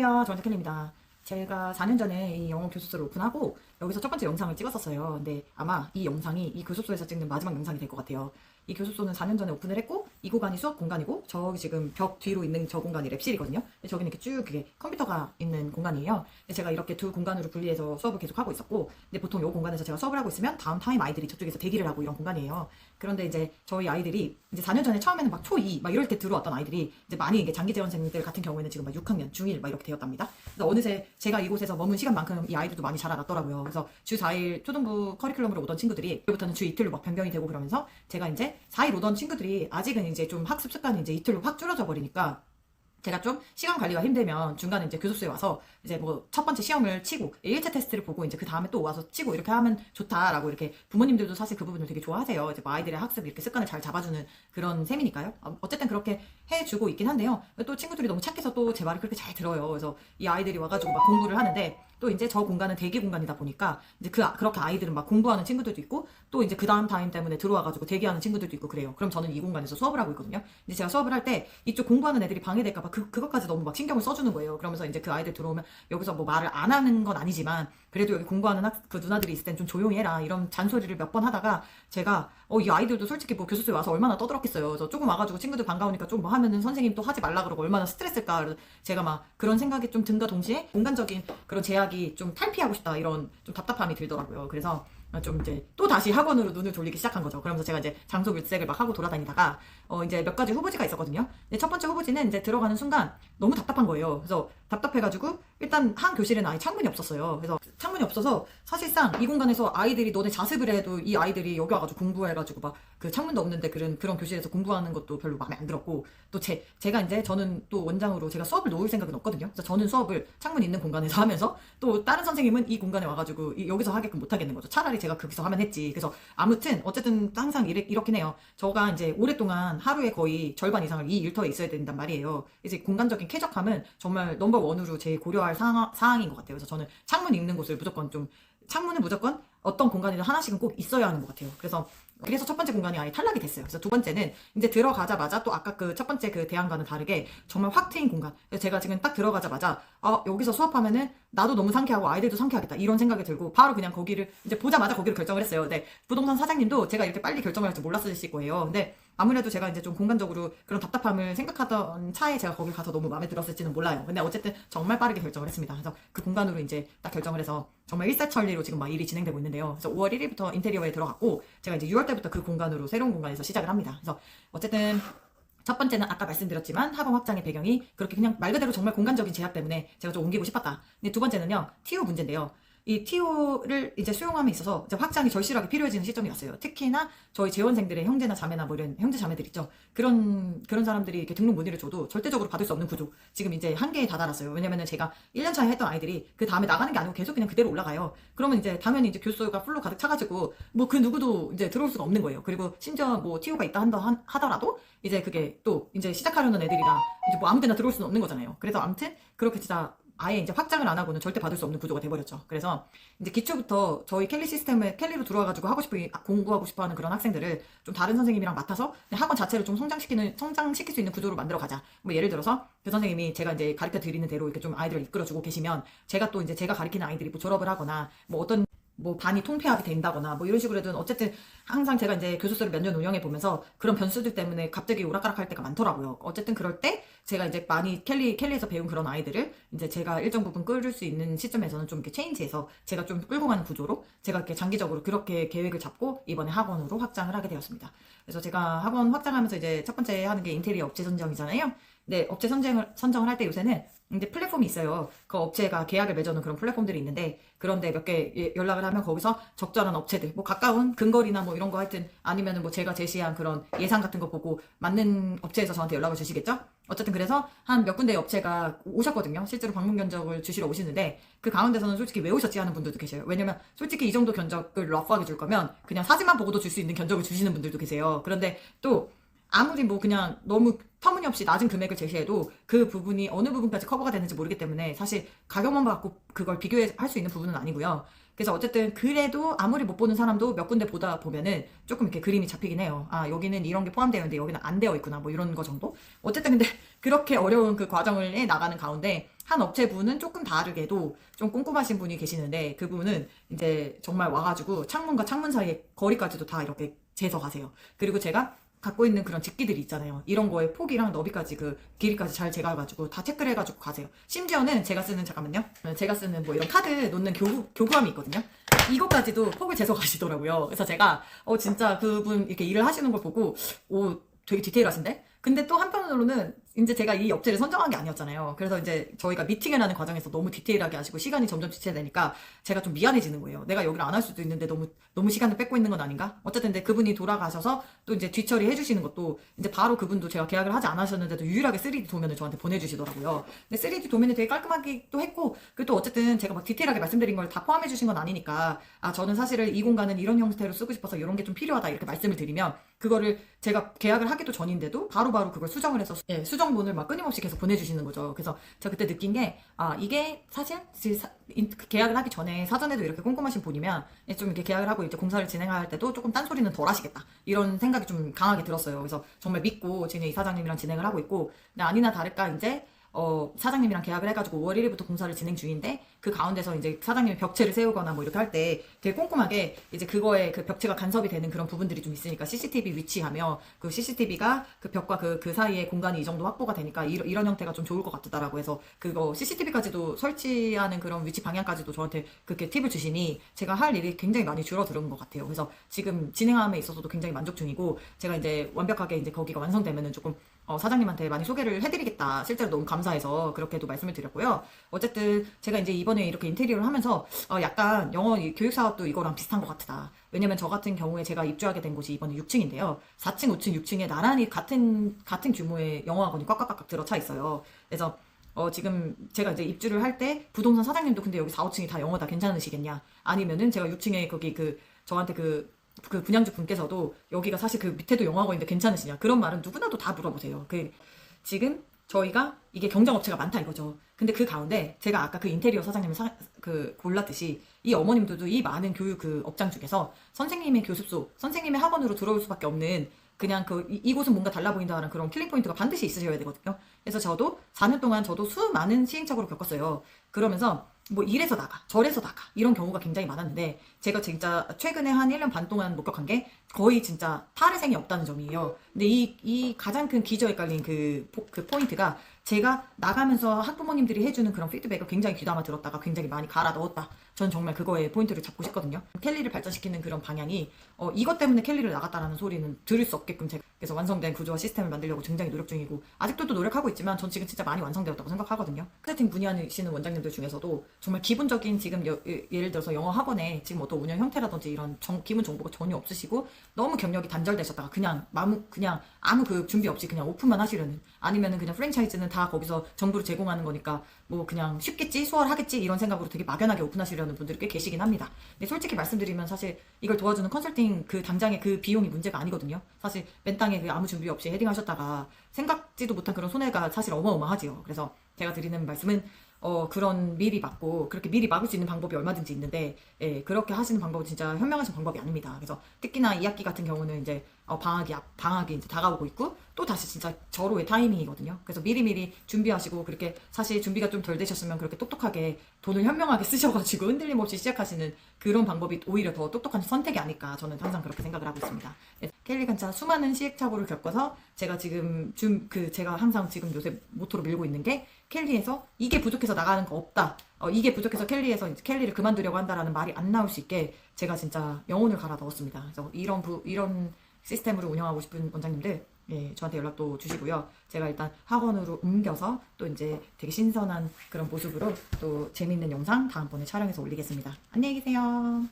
안녕하세요. 정원태클입니다. 제가 4년 전에 이 영어 교습소를 오픈하고 여기서 첫 번째 영상을 찍었었어요. 근데 아마 이 영상이 이 교습소에서 찍는 마지막 영상이 될 것 같아요. 이 교습소는 4년 전에 오픈을 했고 이 공간이 수업 공간이고 저기 지금 벽 뒤로 있는 저 공간이 랩실이거든요. 저기는 이렇게 쭉 그게 컴퓨터가 있는 공간이에요. 제가 이렇게 두 공간으로 분리해서 수업을 계속 하고 있었고 근데 보통 이 공간에서 제가 수업을 하고 있으면 다음 타임 아이들이 저쪽에서 대기를 하고 이런 공간이에요. 그런데 이제 저희 아이들이 이제 4년 전에 처음에는 막 초2 막 이럴 때 들어왔던 아이들이 이제 많이 이게 장기 재원생들 같은 경우에는 지금 막 6학년, 중1 막 이렇게 되었답니다. 그래서 어느새 제가 이곳에서 머문 시간만큼 이 아이들도 많이 자라났더라고요. 그래서 주 4일 초등부 커리큘럼으로 오던 친구들이 그부터는 주 이틀로 막 변경이 되고 그러면서 제가 이제 4일 오던 친구들이 아직은 이제 좀 학습 습관이 이제 이틀로 확 줄어져 버리니까 제가 좀 시간 관리가 힘들면 중간에 이제 교습소에 와서 이제 뭐 첫 번째 시험을 치고 1차 테스트를 보고 이제 그 다음에 또 와서 치고 이렇게 하면 좋다라고 이렇게 부모님들도 사실 그 부분을 되게 좋아하세요. 이제 뭐 아이들의 학습 이렇게 습관을 잘 잡아주는 그런 셈이니까요. 어쨌든 그렇게 해주고 있긴 한데요. 또 친구들이 너무 착해서 또 제 말을 그렇게 잘 들어요. 그래서 이 아이들이 와가지고 막 공부를 하는데 또 이제 저 공간은 대기 공간이다 보니까 이제 그렇게 아이들은 막 공부하는 친구들도 있고 또 이제 그 다음 타임 때문에 들어와가지고 대기하는 친구들도 있고 그래요. 그럼 저는 이 공간에서 수업을 하고 있거든요. 이제 제가 수업을 할 때 이쪽 공부하는 애들이 방해될까봐 그것까지 너무 막 신경을 써주는 거예요. 그러면서 이제 그 아이들 들어오면 여기서 뭐 말을 안 하는 건 아니지만 그래도 여기 공부하는 그 누나들이 있을 땐 좀 조용히 해라 이런 잔소리를 몇 번 하다가 제가 이 아이들도 솔직히 뭐 교습소에 와서 얼마나 떠들었겠어요. 그래서 조금 와가지고 친구들 반가우니까 좀 뭐 하면은 선생님 또 하지 말라 그러고 얼마나 스트레스일까. 그래서 제가 막 그런 생각이 좀 든가 동시에 공간적인 그런 제약이 좀 탈피하고 싶다 이런 좀 답답함이 들더라고요. 그래서 좀 이제 또 다시 학원으로 눈을 돌리기 시작한 거죠. 그러면서 제가 이제 장소 물색을 막 하고 돌아다니다가 이제 몇 가지 후보지가 있었거든요. 근데 첫 번째 후보지는 이제 들어가는 순간 너무 답답한 거예요. 그래서 답답해가지고 일단 한 교실에는 아예 창문이 없었어요. 그래서 창문이 없어서 사실상 이 공간에서 아이들이 너네 자습을 해도 이 아이들이 여기 와가지고 공부해가지고 막 그 창문도 없는데 그런 교실에서 공부하는 것도 별로 마음에 안 들었고 또 제가 이제 저는 또 원장으로 제가 수업을 놓을 생각은 없거든요. 그래서 저는 수업을 창문 있는 공간에서 하면서 또 다른 선생님은 이 공간에 와가지고 여기서 하게끔 못 하겠는 거죠. 차라리 제가 거기서 하면 했지. 그래서 아무튼 어쨌든 항상 이렇긴 해요. 저가 이제 오랫동안 하루에 거의 절반 이상을 이 일터에 있어야 된단 말이에요. 이제 공간적인 쾌적함은 정말 넘버 원으로 제일 고려할 사항인 것 같아요. 그래서 저는 창문 있는 곳을 창문은 무조건 어떤 공간이든 하나씩은 꼭 있어야 하는 것 같아요. 그래서 첫 번째 공간이 아예 탈락이 됐어요. 그래서 두 번째는 이제 들어가자마자 또 아까 그 첫 번째 그 대안과는 다르게 정말 확 트인 공간. 그래서 제가 지금 딱 들어가자마자 여기서 수업하면은 나도 너무 상쾌하고 아이들도 상쾌하겠다 이런 생각이 들고 바로 그냥 거기를 이제 보자마자 거기를 결정을 했어요. 네, 부동산 사장님도 제가 이렇게 빨리 결정을 할 줄 몰랐을 거예요. 근데 아무래도 제가 이제 좀 공간적으로 그런 답답함을 생각하던 차에 제가 거기 가서 너무 마음에 들었을지는 몰라요. 근데 어쨌든 정말 빠르게 결정을 했습니다. 그래서 그 공간으로 이제 딱 결정을 해서 정말 일사천리로 지금 막 일이 진행되고 있는데요. 그래서 5월 1일부터 인테리어에 들어갔고 제가 이제 6월 때부터 그 공간으로 새로운 공간에서 시작을 합니다. 그래서 어쨌든 첫 번째는 아까 말씀드렸지만 학원 확장의 배경이 그렇게 그냥 말 그대로 정말 공간적인 제약 때문에 제가 좀 옮기고 싶었다. 근데 두 번째는요, TO 문제인데요. 이 TO를 이제 수용함에 있어서 이제 확장이 절실하게 필요해지는 시점이 왔어요. 특히나 저희 재원생들의 형제나 자매나 뭐 이런 형제 자매들 있죠. 그런 사람들이 이렇게 등록 문의를 줘도 절대적으로 받을 수 없는 구조. 지금 이제 한계에 다다랐어요. 왜냐면은 제가 1년 차에 했던 아이들이 그 다음에 나가는 게 아니고 계속 그냥 그대로 올라가요. 그러면 이제 당연히 이제 교수가 풀로 가득 차가지고 뭐 그 누구도 이제 들어올 수가 없는 거예요. 그리고 심지어 뭐 TO가 있다 하더라도 이제 그게 또 이제 시작하려는 애들이랑 이제 뭐 아무 데나 들어올 수는 없는 거잖아요. 그래서 아무튼 그렇게 진짜 아예 이제 확장을 안 하고는 절대 받을 수 없는 구조가 돼버렸죠. 그래서 이제 기초부터 저희 캘리 시스템에 캘리로 들어와가지고 공부하고 싶어하는 그런 학생들을 좀 다른 선생님이랑 맡아서 학원 자체를 좀 성장시킬 수 있는 구조로 만들어 가자. 뭐 예를 들어서 그 선생님이 제가 이제 가르쳐 드리는 대로 이렇게 좀 아이들을 이끌어주고 계시면 제가 또 이제 제가 가르치는 아이들이 뭐 졸업을 하거나 뭐 어떤 뭐 반이 통폐합이 된다거나 뭐 이런 식으로 해도 어쨌든 항상 제가 이제 교습소를 몇 년 운영해 보면서 그런 변수들 때문에 갑자기 오락가락할 때가 많더라고요. 어쨌든 그럴 때 제가 이제 많이 캘리에서 배운 그런 아이들을 이제 제가 일정 부분 끌을 수 있는 시점에서는 좀 이렇게 체인지해서 제가 좀 끌고 가는 구조로 제가 이렇게 장기적으로 그렇게 계획을 잡고 이번에 학원으로 확장을 하게 되었습니다. 그래서 제가 학원 확장하면서 이제 첫 번째 하는 게 인테리어 업체 선정이잖아요. 네, 업체 선정을 할 때 요새는 이제 플랫폼이 있어요. 그 업체가 계약을 맺어놓은 그런 플랫폼들이 있는데 그런데 몇 개 연락을 하면 거기서 적절한 업체들 뭐 가까운 근거리나 뭐 이런 거 하여튼 아니면은 뭐 제가 제시한 그런 예상 같은 거 보고 맞는 업체에서 저한테 연락을 주시겠죠? 어쨌든 그래서 한 몇 군데의 업체가 오셨거든요. 실제로 방문 견적을 주시러 오시는데 그 가운데서는 솔직히 왜 오셨지 하는 분들도 계세요. 왜냐면 솔직히 이 정도 견적을 러프하게 줄 거면 그냥 사진만 보고도 줄 수 있는 견적을 주시는 분들도 계세요. 그런데 또 아무리 뭐 그냥 너무 터무니없이 낮은 금액을 제시해도 그 부분이 어느 부분까지 커버가 되는지 모르기 때문에 사실 가격만 갖고 그걸 비교할 수 있는 부분은 아니고요. 그래서 어쨌든 그래도 아무리 못 보는 사람도 몇 군데 보다 보면은 조금 이렇게 그림이 잡히긴 해요. 아, 여기는 이런 게 포함되어 있는데 여기는 안 되어 있구나 뭐 이런 거 정도. 어쨌든 근데 그렇게 어려운 그 과정을 해 나가는 가운데 한 업체분은 조금 다르게도 좀 꼼꼼하신 분이 계시는데 그분은 이제 정말 와가지고 창문과 창문 사이에 거리까지도 다 이렇게 재서 가세요. 그리고 제가 갖고 있는 그런 집기들이 있잖아요. 이런 거에 폭이랑 너비까지 그 길이까지 잘 재가가지고 다 체크를 해가지고 가세요. 심지어는 제가 쓰는 잠깐만요. 제가 쓰는 뭐 이런 카드 놓는 교구함이 있거든요. 이것까지도 폭을 재서 가시더라고요. 그래서 제가 진짜 그분 이렇게 일을 하시는 걸 보고 오 되게 디테일하신데? 근데 또 한편으로는 이제 제가 이 업체를 선정한 게 아니었잖아요. 그래서 이제 저희가 미팅을 하는 과정에서 너무 디테일하게 하시고 시간이 점점 지체되니까 제가 좀 미안해지는 거예요. 내가 여기를 안 할 수도 있는데 너무 시간을 뺏고 있는 건 아닌가? 어쨌든 근데 그분이 돌아가셔서 또 이제 뒤처리 해주시는 것도 이제 바로 그분도 제가 계약을 하지 않으셨는데도 유일하게 3D 도면을 저한테 보내주시더라고요. 근데 3D 도면이 되게 깔끔하기도 했고 그리고 또 어쨌든 제가 막 디테일하게 말씀드린 걸 다 포함해 주신 건 아니니까 저는 사실은 이 공간은 이런 형태로 쓰고 싶어서 이런 게 좀 필요하다 이렇게 말씀을 드리면 그거를 제가 계약을 하기도 전인데도 바로바로 그걸 수정을 해서 수정본을 막 끊임없이 계속 보내주시는 거죠. 그래서 제가 그때 느낀 게 이게 사실 계약을 하기 전에 사전에도 이렇게 꼼꼼하신 분이면 좀 이렇게 계약을 하고 이제 공사를 진행할 때도 조금 딴소리는 덜 하시겠다 이런 생각이 좀 강하게 들었어요. 그래서 정말 믿고 지금 이 사장님이랑 진행을 하고 있고 근데 아니나 다를까 이제 사장님이랑 계약을 해가지고 5월 1일부터 공사를 진행 중인데 그 가운데서 이제 사장님이 벽체를 세우거나 뭐 이렇게 할 때 되게 꼼꼼하게 이제 그거에 그 벽체가 간섭이 되는 그런 부분들이 좀 있으니까 CCTV 위치하며 그 CCTV가 그 벽과 그 사이에 공간이 이 정도 확보가 되니까 이런 형태가 좀 좋을 것 같다라고 해서 그거 CCTV까지도 설치하는 그런 위치 방향까지도 저한테 그렇게 팁을 주시니 제가 할 일이 굉장히 많이 줄어드는 것 같아요. 그래서 지금 진행함에 있어서도 굉장히 만족 중이고 제가 이제 완벽하게 이제 거기가 완성되면은 조금 사장님한테 많이 소개를 해드리겠다. 실제로 너무 감사해서 그렇게도 말씀을 드렸고요. 어쨌든 제가 이제 이번에 이렇게 인테리어를 하면서 약간 영어 교육 사업도 이거랑 비슷한 것 같다. 왜냐면 저 같은 경우에 제가 입주하게 된 곳이 이번에 6층인데요. 4층, 5층, 6층에 나란히 같은 규모의 영어학원이 꽉꽉꽉 들어차 있어요. 그래서 지금 제가 이제 입주를 할 때 부동산 사장님도 근데 여기 4, 5층이 다 영어다 괜찮으시겠냐? 아니면은 제가 6층에 거기 저한테 그 분양주 분께서도 여기가 사실 그 밑에도 영어학원인데 괜찮으시냐 그런 말은 누구나도 다 물어보세요. 지금 저희가 이게 경쟁업체가 많다 이거죠. 근데 그 가운데 제가 아까 그 인테리어 사장님을 골랐듯이 이 어머님들도 이 많은 교육 그 업장 중에서 선생님의 교습소, 선생님의 학원으로 들어올 수밖에 없는 그냥 이곳은 뭔가 달라 보인다는 그런 킬링 포인트가 반드시 있으셔야 되거든요. 그래서 저도 4년 동안 저도 수많은 시행착오를 겪었어요. 그러면서 뭐 이래서 나가 저래서 나가 이런 경우가 굉장히 많았는데 제가 진짜 최근에 한 1년 반 동안 목격한 게 거의 진짜 탈의생이 없다는 점이에요. 근데 이 가장 큰 기저에 깔린 그 포인트가 제가 나가면서 학부모님들이 해주는 그런 피드백을 굉장히 귀담아 들었다가 굉장히 많이 갈아 넣었다. 저는 정말 그거에 포인트를 잡고 싶거든요. 캘리를 발전시키는 그런 방향이 이것 때문에 캘리를 나갔다라는 소리는 들을 수 없게끔 제가 그래서 완성된 구조와 시스템을 만들려고 굉장히 노력 중이고 아직도 노력하고 있지만 전 지금 진짜 많이 완성되었다고 생각하거든요. 마케팅 분야하시는 원장님들 중에서도 정말 기본적인 지금 예를 들어서 영어 학원에 지금 어떤 운영 형태라든지 이런 기본 정보가 전혀 없으시고 너무 경력이 단절되셨다가 그냥 아무 그 준비 없이 그냥 오픈만 하시려는 아니면은 그냥 프랜차이즈는 다 거기서 정보를 제공하는 거니까 뭐 그냥 쉽겠지 수월하겠지 이런 생각으로 되게 막연하게 오픈하시려는 분들이 꽤 계시긴 합니다. 근데 솔직히 말씀드리면 사실 이걸 도와주는 컨설팅 그 당장의 그 비용이 문제가 아니거든요. 사실 맨 땅에 아무 준비 없이 헤딩하셨다가 생각지도 못한 그런 손해가 사실 어마어마하지요. 그래서 제가 드리는 말씀은 그런 미리 막고 그렇게 미리 막을 수 있는 방법이 얼마든지 있는데 그렇게 하시는 방법은 진짜 현명하신 방법이 아닙니다. 그래서 특히나 2학기 같은 경우는 이제 방학이 이제 다가오고 있고 또 다시 진짜 절호의 타이밍이거든요. 그래서 미리미리 준비하시고 그렇게 사실 준비가 좀 덜 되셨으면 그렇게 똑똑하게 돈을 현명하게 쓰셔가지고 흔들림 없이 시작하시는 그런 방법이 오히려 더 똑똑한 선택이 아닐까 저는 항상 그렇게 생각을 하고 있습니다. 캘리 간차 수많은 시행착오를 겪어서 제가 지금 제가 항상 지금 요새 모토로 밀고 있는 게 캘리에서 이게 부족해서 나가는 거 없다. 이게 부족해서 캘리에서 이제 캘리를 그만두려고 한다라는 말이 안 나올 수 있게 제가 진짜 영혼을 갈아 넣었습니다. 그래서 이런 시스템으로 운영하고 싶은 원장님들 저한테 연락도 주시고요. 제가 일단 학원으로 옮겨서 또 이제 되게 신선한 그런 모습으로 또 재밌는 영상 다음번에 촬영해서 올리겠습니다. 안녕히 계세요.